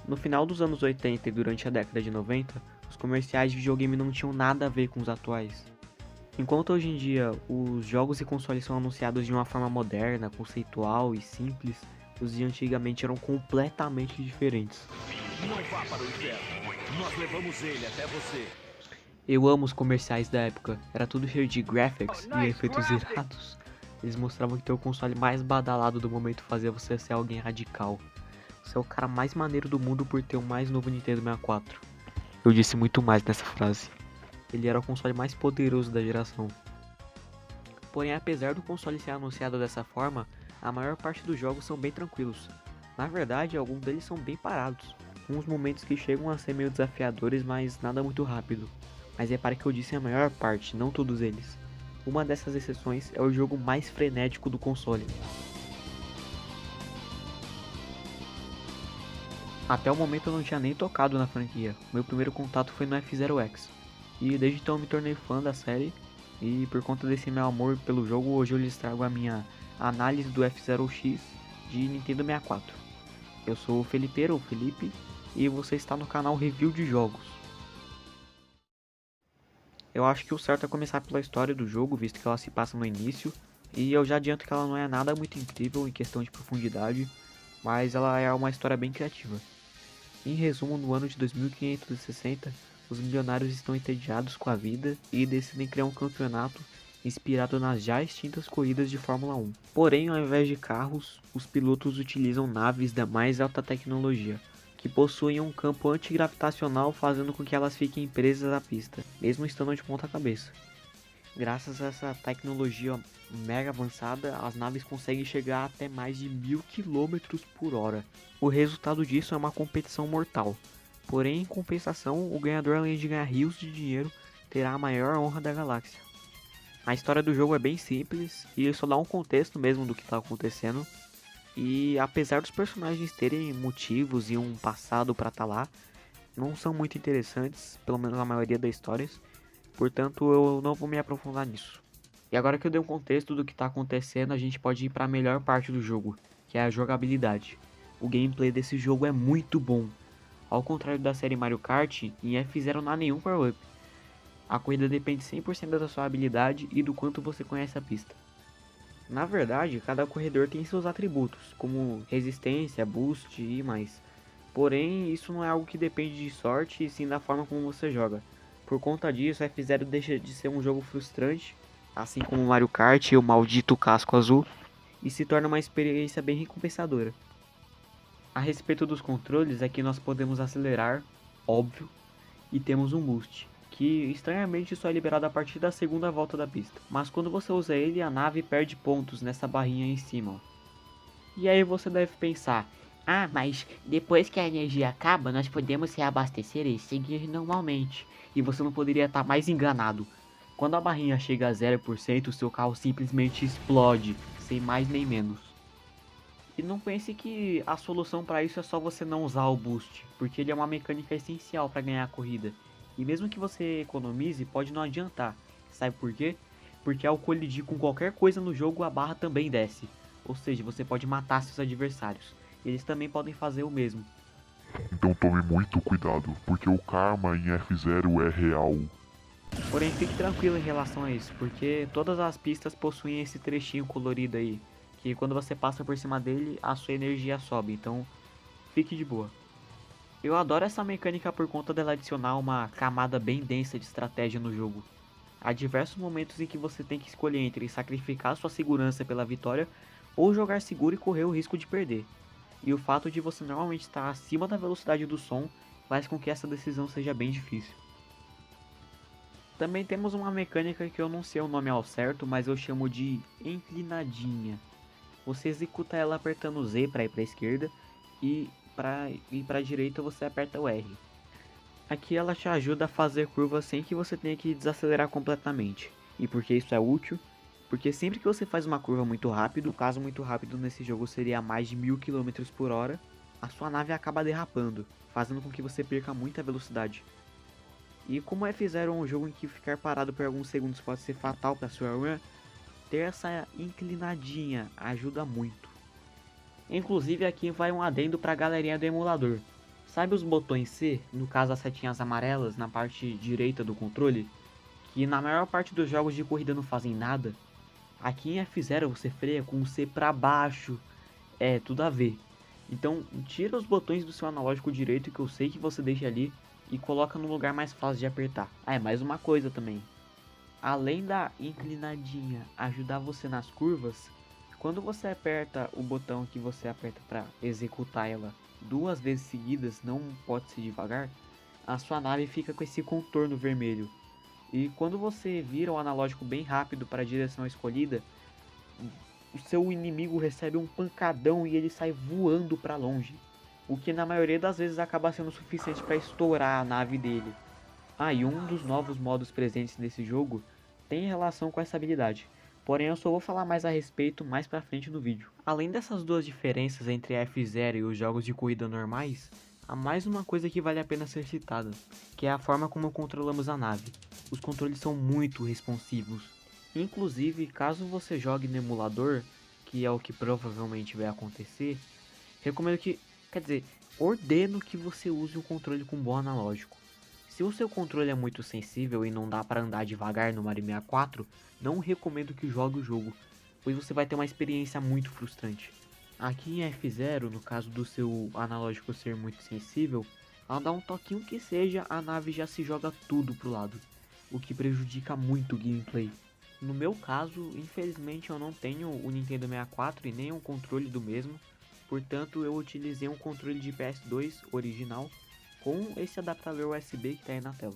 No final dos anos 80 e durante a década de 90, os comerciais de videogame não tinham nada a ver com os atuais. Enquanto hoje em dia os jogos e consoles são anunciados de uma forma moderna, conceitual e simples, os de antigamente eram completamente diferentes. Não vá para o inferno. Nós levamos ele até você. Eu amo os comerciais da época, era tudo cheio de graphics e efeitos irados. Eles mostravam que ter o console mais badalado do momento fazia você ser alguém radical. Você é o cara mais maneiro do mundo por ter o mais novo Nintendo 64. Eu disse muito mais nessa frase. Ele era o console mais poderoso da geração. Porém, apesar do console ser anunciado dessa forma, a maior parte dos jogos são bem tranquilos. Na verdade, alguns deles são bem parados, com uns momentos que chegam a ser meio desafiadores, mas nada muito rápido. Mas repare que eu disse a maior parte, não todos eles. Uma dessas exceções é o jogo mais frenético do console. Até o momento eu não tinha nem tocado na franquia, meu primeiro contato foi no F-Zero X. E desde então eu me tornei fã da série, e por conta desse meu amor pelo jogo, hoje eu lhes trago a minha análise do F-Zero X de Nintendo 64. Eu sou o Felipeiro, o Felipe, e você está no canal Review de Jogos. Eu acho que o certo é começar pela história do jogo, visto que ela se passa no início, e eu já adianto que ela não é nada muito incrível em questão de profundidade, mas ela é uma história bem criativa. Em resumo, no ano de 2560, os milionários estão entediados com a vida e decidem criar um campeonato inspirado nas já extintas corridas de Fórmula 1. Porém, ao invés de carros, os pilotos utilizam naves da mais alta tecnologia, que possuem um campo antigravitacional fazendo com que elas fiquem presas à pista, mesmo estando de ponta cabeça. Graças a essa tecnologia mega avançada, as naves conseguem chegar a até mais de 1000 km por hora. O resultado disso é uma competição mortal. Porém, em compensação, o ganhador, além de ganhar rios de dinheiro, terá a maior honra da galáxia. A história do jogo é bem simples e só dá um contexto mesmo do que está acontecendo. E apesar dos personagens terem motivos e um passado para estar lá, não são muito interessantes, pelo menos a maioria das histórias. Portanto, eu não vou me aprofundar nisso. E agora que eu dei um contexto do que está acontecendo, a gente pode ir para a melhor parte do jogo, que é a jogabilidade. O gameplay desse jogo é muito bom. Ao contrário da série Mario Kart, em F-Zero não há nenhum power-up. A corrida depende 100% da sua habilidade e do quanto você conhece a pista. Na verdade, cada corredor tem seus atributos, como resistência, boost e mais. Porém, isso não é algo que depende de sorte e sim da forma como você joga. Por conta disso, F-Zero deixa de ser um jogo frustrante, assim como Mario Kart e o maldito casco azul, e se torna uma experiência bem recompensadora. A respeito dos controles, é que nós podemos acelerar, óbvio, e temos um boost, que estranhamente só é liberado a partir da segunda volta da pista. Mas quando você usa ele, a nave perde pontos nessa barrinha em cima. Ó. E aí você deve pensar, ah, mas depois que a energia acaba, nós podemos reabastecer e seguir normalmente. E você não poderia estar mais enganado. Quando a barrinha chega a 0%, o seu carro simplesmente explode, sem mais nem menos. E não pense que a solução para isso é só você não usar o boost, porque ele é uma mecânica essencial para ganhar a corrida. E mesmo que você economize, pode não adiantar. Sabe por quê? Porque ao colidir com qualquer coisa no jogo, a barra também desce. Ou seja, você pode matar seus adversários. Eles também podem fazer o mesmo. Então tome muito cuidado, porque o karma em F-Zero é real. Porém, fique tranquilo em relação a isso, porque todas as pistas possuem esse trechinho colorido aí, que quando você passa por cima dele, a sua energia sobe, então fique de boa. Eu adoro essa mecânica por conta dela adicionar uma camada bem densa de estratégia no jogo. Há diversos momentos em que você tem que escolher entre sacrificar sua segurança pela vitória ou jogar seguro e correr o risco de perder. E o fato de você normalmente estar acima da velocidade do som faz com que essa decisão seja bem difícil. Também temos uma mecânica que eu não sei o nome ao certo, mas eu chamo de inclinadinha. Você executa ela apertando Z para ir para a esquerda e para ir para a direita você aperta o R. Aqui ela te ajuda a fazer curvas sem que você tenha que desacelerar completamente. E por que isso é útil? Porque sempre que você faz uma curva muito rápido, o caso muito rápido nesse jogo seria a mais de 1000 km por hora, a sua nave acaba derrapando, fazendo com que você perca muita velocidade. E como F-Zero é um jogo em que ficar parado por alguns segundos pode ser fatal para sua run, ter essa inclinadinha ajuda muito. Inclusive aqui vai um adendo para a galerinha do emulador. Sabe os botões C, no caso as setinhas amarelas na parte direita do controle, que na maior parte dos jogos de corrida não fazem nada? Aqui em F0 você freia com o C pra baixo, é tudo a ver. Então tira os botões do seu analógico direito que eu sei que você deixa ali e coloca no lugar mais fácil de apertar. Ah, é mais uma coisa também. Além da inclinadinha ajudar você nas curvas, quando você aperta o botão que você aperta para executar ela 2 vezes seguidas, não pode ser devagar, a sua nave fica com esse contorno vermelho. E quando você vira o analógico bem rápido para a direção escolhida, o seu inimigo recebe um pancadão e ele sai voando para longe, o que na maioria das vezes acaba sendo suficiente para estourar a nave dele. Ah, e um dos novos modos presentes nesse jogo tem relação com essa habilidade, porém eu só vou falar mais a respeito mais pra frente no vídeo. Além dessas duas diferenças entre a F0 e os jogos de corrida normais, há mais uma coisa que vale a pena ser citada, que é a forma como controlamos a nave. Os controles são muito responsivos. Inclusive, caso você jogue no emulador, que é o que provavelmente vai acontecer, recomendo que, quer dizer, ordeno que você use um controle com bom analógico. Se o seu controle é muito sensível e não dá para andar devagar no Mario 64, não recomendo que jogue o jogo, pois você vai ter uma experiência muito frustrante. Aqui em F0, no caso do seu analógico ser muito sensível, ao dar um toquinho que seja, a nave já se joga tudo pro lado, o que prejudica muito o gameplay. No meu caso, infelizmente eu não tenho o Nintendo 64 e nem um controle do mesmo, portanto eu utilizei um controle de PS2 original com esse adaptador USB que está aí na tela.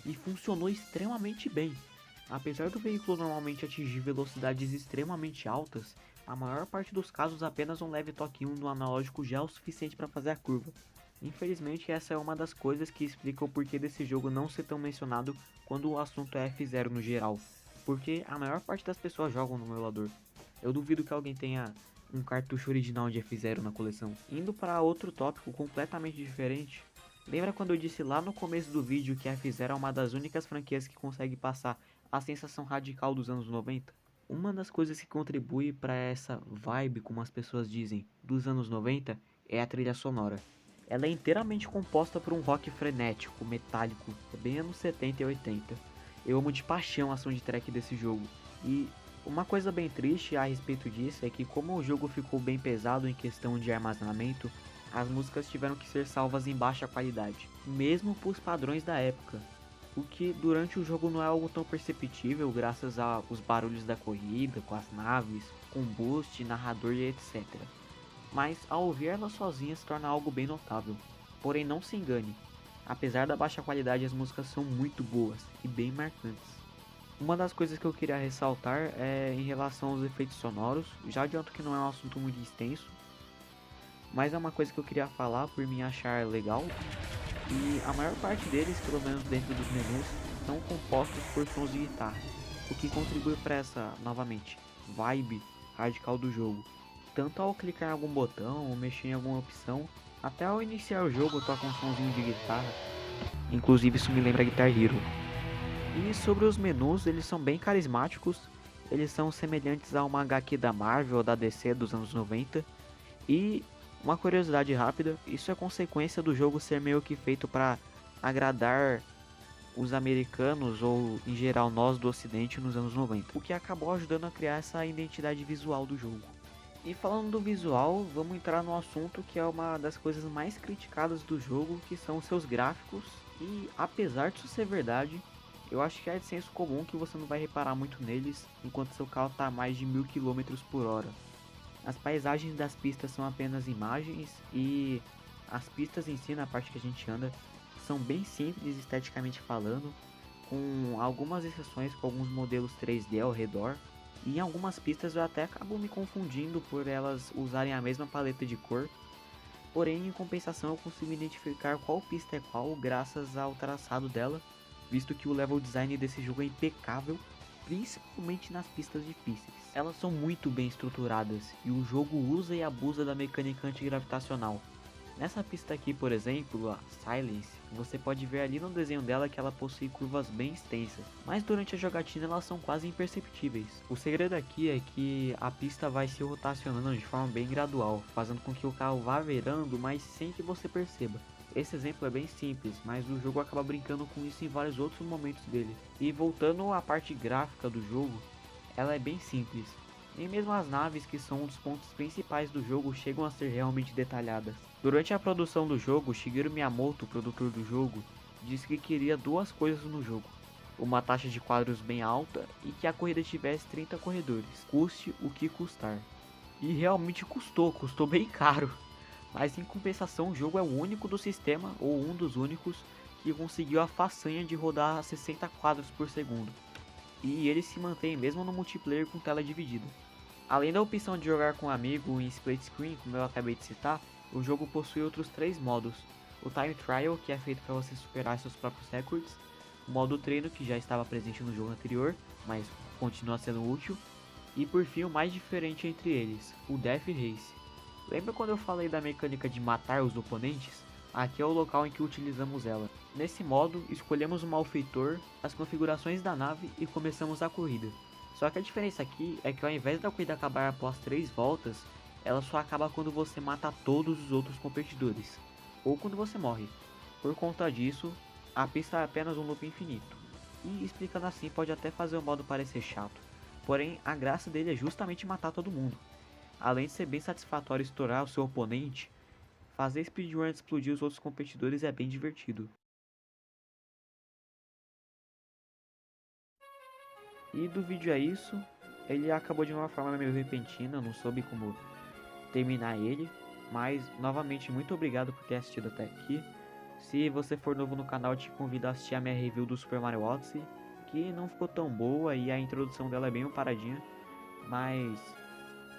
E funcionou extremamente bem. Apesar do veículo normalmente atingir velocidades extremamente altas, a maior parte dos casos apenas um leve toquinho no analógico já é o suficiente para fazer a curva. Infelizmente essa é uma das coisas que explica o porquê desse jogo não ser tão mencionado quando o assunto é F0 no geral, porque a maior parte das pessoas jogam no emulador. Eu duvido que alguém tenha um cartucho original de F0 na coleção. Indo para outro tópico completamente diferente, lembra quando eu disse lá no começo do vídeo que a F0 é uma das únicas franquias que consegue passar a sensação radical dos anos 90? Uma das coisas que contribui para essa vibe, como as pessoas dizem, dos anos 90 é a trilha sonora. Ela é inteiramente composta por um rock frenético, metálico, bem anos 70 e 80. Eu amo de paixão a soundtrack desse jogo. E uma coisa bem triste a respeito disso é que como o jogo ficou bem pesado em questão de armazenamento, as músicas tiveram que ser salvas em baixa qualidade, mesmo para os padrões da época. O que durante o jogo não é algo tão perceptível graças aos barulhos da corrida, com as naves, com boost, narrador e etc. Mas ao ouvir elas sozinhas se torna algo bem notável. Porém não se engane, apesar da baixa qualidade as músicas são muito boas e bem marcantes. Uma das coisas que eu queria ressaltar é em relação aos efeitos sonoros, já adianto que não é um assunto muito extenso, mas é uma coisa que eu queria falar por me achar legal, e a maior parte deles, pelo menos dentro dos menus, são compostos por sons de guitarra, o que contribui para essa, novamente, vibe radical do jogo. Tanto ao clicar em algum botão ou mexer em alguma opção, até ao iniciar o jogo toca um sonzinho de guitarra, inclusive isso me lembra Guitar Hero. E sobre os menus, eles são bem carismáticos, eles são semelhantes a uma HQ da Marvel ou da DC dos anos 90, e uma curiosidade rápida, isso é consequência do jogo ser meio que feito para agradar os americanos ou em geral nós do ocidente nos anos 90, o que acabou ajudando a criar essa identidade visual do jogo. E falando do visual, vamos entrar no assunto que é uma das coisas mais criticadas do jogo, que são seus gráficos, e apesar disso ser verdade, eu acho que é de senso comum que você não vai reparar muito neles enquanto seu carro está a mais de 1000 km por hora. As paisagens das pistas são apenas imagens e as pistas em si, na parte que a gente anda, são bem simples esteticamente falando, com algumas exceções com alguns modelos 3D ao redor. E em algumas pistas eu até acabo me confundindo por elas usarem a mesma paleta de cor, porém em compensação eu consigo identificar qual pista é qual graças ao traçado dela, visto que o level design desse jogo é impecável, principalmente nas pistas difíceis. Elas são muito bem estruturadas e o jogo usa e abusa da mecânica antigravitacional, Nessa pista aqui, por exemplo, a Silence, você pode ver ali no desenho dela que ela possui curvas bem extensas, mas durante a jogatina elas são quase imperceptíveis. O segredo aqui é que a pista vai se rotacionando de forma bem gradual, fazendo com que o carro vá virando, mas sem que você perceba. Esse exemplo é bem simples, mas o jogo acaba brincando com isso em vários outros momentos dele. E voltando à parte gráfica do jogo, ela é bem simples. Nem mesmo as naves, que são um dos pontos principais do jogo, chegam a ser realmente detalhadas. Durante a produção do jogo, Shigeru Miyamoto, produtor do jogo, disse que queria duas coisas no jogo: uma taxa de quadros bem alta e que a corrida tivesse 30 corredores, custe o que custar. E realmente custou bem caro. Mas em compensação, o jogo é o único do sistema, ou um dos únicos, que conseguiu a façanha de rodar a 60 quadros por segundo. E ele se mantém mesmo no multiplayer com tela dividida. Além da opção de jogar com um amigo em split screen, como eu acabei de citar, o jogo possui outros 3 modos: o Time Trial, que é feito para você superar seus próprios recordes; o modo treino, que já estava presente no jogo anterior, mas continua sendo útil; e por fim o mais diferente entre eles, o Death Race. Lembra quando eu falei da mecânica de matar os oponentes? Aqui é o local em que utilizamos ela. Nesse modo, escolhemos o malfeitor, as configurações da nave e começamos a corrida. Só que a diferença aqui é que ao invés da corrida acabar após 3 voltas, ela só acaba quando você mata todos os outros competidores, ou quando você morre. Por conta disso, a pista é apenas um loop infinito. E explicando assim pode até fazer o modo parecer chato, porém a graça dele é justamente matar todo mundo. Além de ser bem satisfatório estourar o seu oponente, fazer speedrun explodir os outros competidores é bem divertido. E do vídeo é isso. Ele acabou de uma forma meio repentina, não soube como terminar ele, mas novamente muito obrigado por ter assistido até aqui. Se você for novo no canal, eu te convido a assistir a minha review do Super Mario Odyssey, que não ficou tão boa e a introdução dela é bem paradinha, mas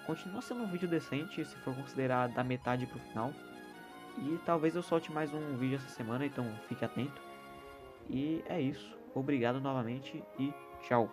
continua sendo um vídeo decente se for considerar da metade pro final. E talvez eu solte mais um vídeo essa semana, então fique atento. E é isso. Obrigado novamente e tchau.